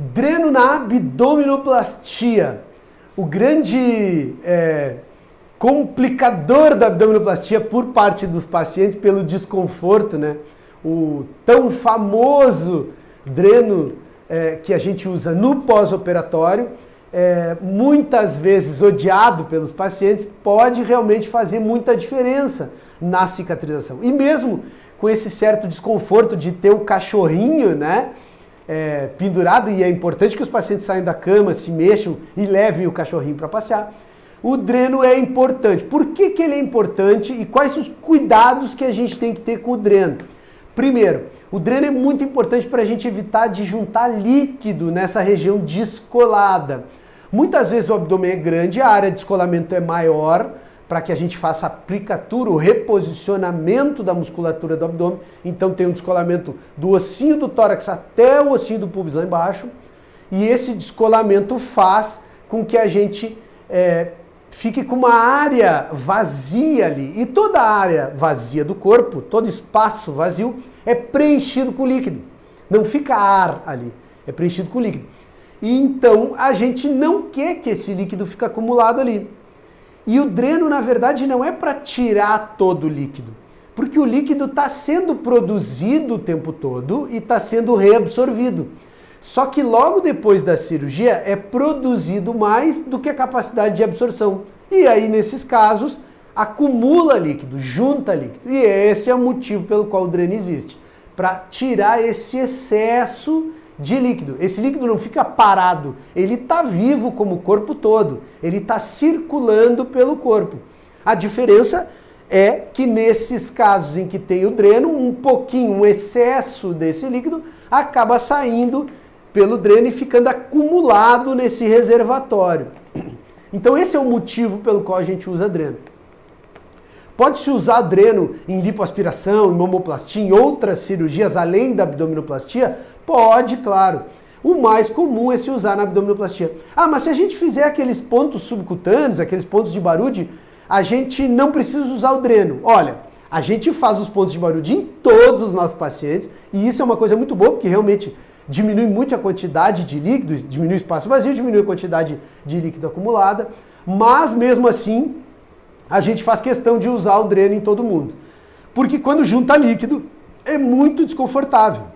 Dreno na abdominoplastia. O grande complicador da abdominoplastia por parte dos pacientes pelo desconforto, né? O tão famoso dreno que a gente usa no pós-operatório, muitas vezes odiado pelos pacientes, pode realmente fazer muita diferença na cicatrização. E mesmo com esse certo desconforto de ter o cachorrinho, né, pendurado, e é importante que os pacientes saiam da cama, se mexam e levem o cachorrinho para passear, o dreno é importante. Por que que ele é importante e quais os cuidados que a gente tem que ter com o dreno? Primeiro, o dreno é muito importante para a gente evitar de juntar líquido nessa região descolada. Muitas vezes o abdômen é grande, a área de descolamento é maior, para que a gente faça a aplicatura, o reposicionamento da musculatura do abdômen. Então tem um descolamento do ossinho do tórax até o ossinho do pubis lá embaixo. E esse descolamento faz com que a gente fique com uma área vazia ali. E toda a área vazia do corpo, todo espaço vazio, é preenchido com líquido. Não fica ar ali, é preenchido com líquido. E então a gente não quer que esse líquido fique acumulado ali. E o dreno, na verdade, não é para tirar todo o líquido, porque o líquido está sendo produzido o tempo todo e está sendo reabsorvido. Só que logo depois da cirurgia é produzido mais do que a capacidade de absorção. E aí, nesses casos, acumula líquido, junta líquido. E esse é o motivo pelo qual o dreno existe, para tirar esse excesso de líquido. Esse líquido não fica parado, ele está vivo como o corpo todo, ele está circulando pelo corpo. A diferença é que nesses casos em que tem o dreno, um pouquinho, um excesso desse líquido acaba saindo pelo dreno e ficando acumulado nesse reservatório. Então esse é o motivo pelo qual a gente usa dreno. Pode-se usar dreno em lipoaspiração, em mamoplastia, em outras cirurgias além da abdominoplastia? Pode, claro. O mais comum é se usar na abdominoplastia. Ah, mas se a gente fizer aqueles pontos subcutâneos, aqueles pontos de Barude, a gente não precisa usar o dreno. Olha, a gente faz os pontos de Barude em todos os nossos pacientes, e isso é uma coisa muito boa, porque realmente diminui muito a quantidade de líquido, diminui o espaço vazio, diminui a quantidade de líquido acumulada, mas mesmo assim, a gente faz questão de usar o dreno em todo mundo. Porque quando junta líquido, é muito desconfortável.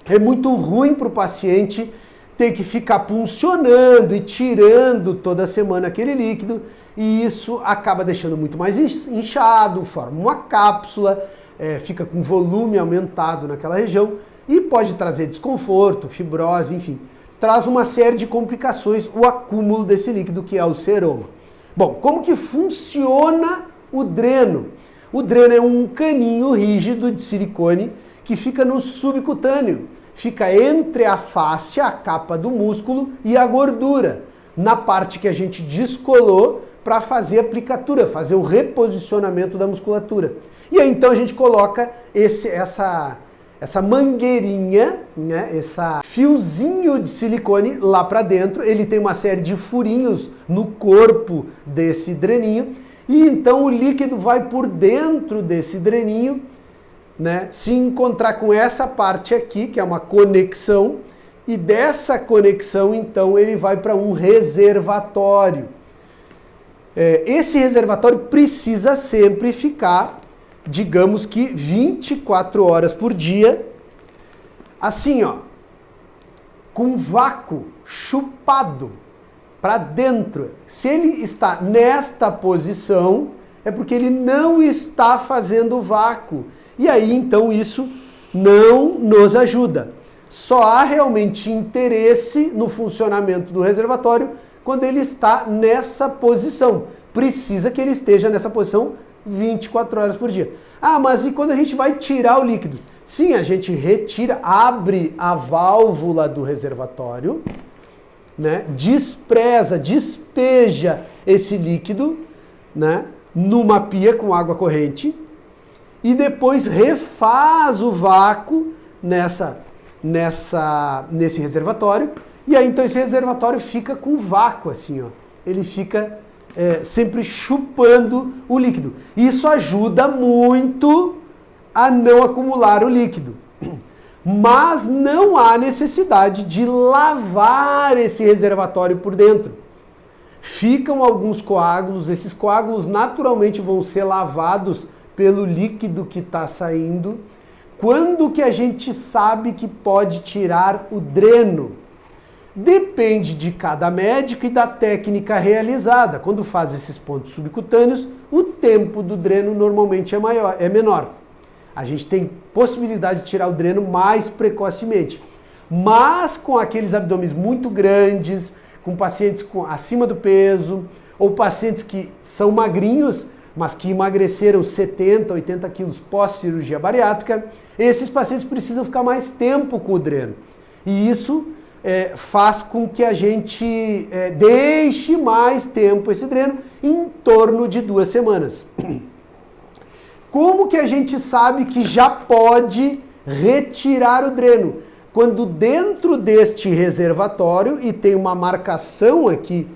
É muito ruim para o paciente ter que ficar puncionando e tirando toda semana aquele líquido, e isso acaba deixando muito mais inchado, forma uma cápsula, fica com volume aumentado naquela região e pode trazer desconforto, fibrose, enfim. Traz uma série de complicações o acúmulo desse líquido que é o seroma. Bom, como que funciona o dreno? O dreno é um caninho rígido de silicone que fica no subcutâneo, fica entre a face, a capa do músculo e a gordura, na parte que a gente descolou para fazer a aplicatura, fazer o reposicionamento da musculatura. E aí então a gente coloca essa mangueirinha, né, esse fiozinho de silicone lá para dentro. Ele tem uma série de furinhos no corpo desse dreninho e então o líquido vai por dentro desse dreninho, né, se encontrar com essa parte aqui, que é uma conexão, e dessa conexão então ele vai para um reservatório. Esse reservatório precisa sempre ficar, digamos que 24 horas por dia, assim ó, com vácuo, chupado para dentro. Se ele está nesta posição, é porque ele não está fazendo vácuo. E aí então isso não nos ajuda. Só há realmente interesse no funcionamento do reservatório quando ele está nessa posição. Precisa que ele esteja nessa posição 24 horas por dia. Ah, mas e quando a gente vai tirar o líquido? Sim, a gente retira, abre a válvula do reservatório, né? Despeja esse líquido, né, numa pia com água corrente e depois refaz o vácuo nesse reservatório. E aí então esse reservatório fica com vácuo assim, ó. Ele fica sempre chupando o líquido. Isso ajuda muito a não acumular o líquido. mas não há necessidade de lavar esse reservatório por dentro. Ficam alguns coágulos, esses coágulos naturalmente vão ser lavados pelo líquido que está saindo. Quando que a gente sabe que pode tirar o dreno? Depende de cada médico e da técnica realizada. Quando faz esses pontos subcutâneos, o tempo do dreno normalmente é menor. A gente tem possibilidade de tirar o dreno mais precocemente. Mas com aqueles abdômenes muito grandes, com pacientes acima do peso, ou pacientes que são magrinhos, mas que emagreceram 70, 80 quilos pós-cirurgia bariátrica, esses pacientes precisam ficar mais tempo com o dreno. E isso faz com que a gente deixe mais tempo esse dreno, em torno de 2 semanas. Como que a gente sabe que já pode retirar o dreno? Quando dentro deste reservatório, e tem uma marcação aqui,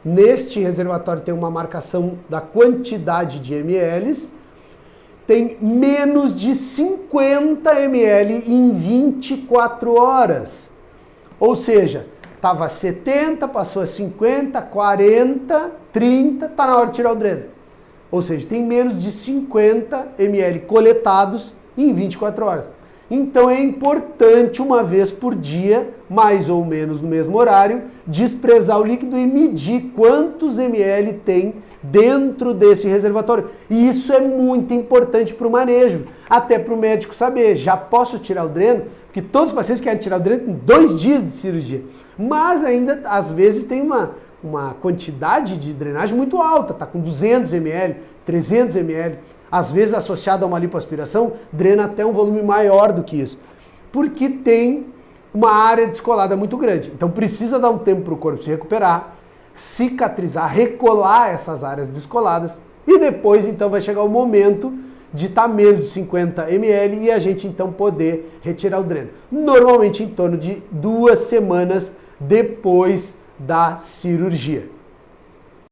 neste reservatório tem uma marcação da quantidade de ml, tem menos de 50 ml em 24 horas. Ou seja, estava 70, passou a 50, 40, 30, está na hora de tirar o dreno. Ou seja, tem menos de 50 ml coletados em 24 horas. Então é importante, uma vez por dia, mais ou menos no mesmo horário, desprezar o líquido e medir quantos ml tem dentro desse reservatório. E isso é muito importante para o manejo, até para o médico saber, já posso tirar o dreno? Porque todos os pacientes querem tirar o dreno em 2 dias de cirurgia. Mas ainda, às vezes, tem uma quantidade de drenagem muito alta, está com 200 ml, 300 ml. Às vezes, associado a uma lipoaspiração, drena até um volume maior do que isso. Porque tem uma área descolada muito grande. Então precisa dar um tempo para o corpo se recuperar, cicatrizar, recolar essas áreas descoladas e depois então vai chegar o momento de estar menos de 50 ml e a gente então poder retirar o dreno. Normalmente em torno de 2 semanas depois da cirurgia.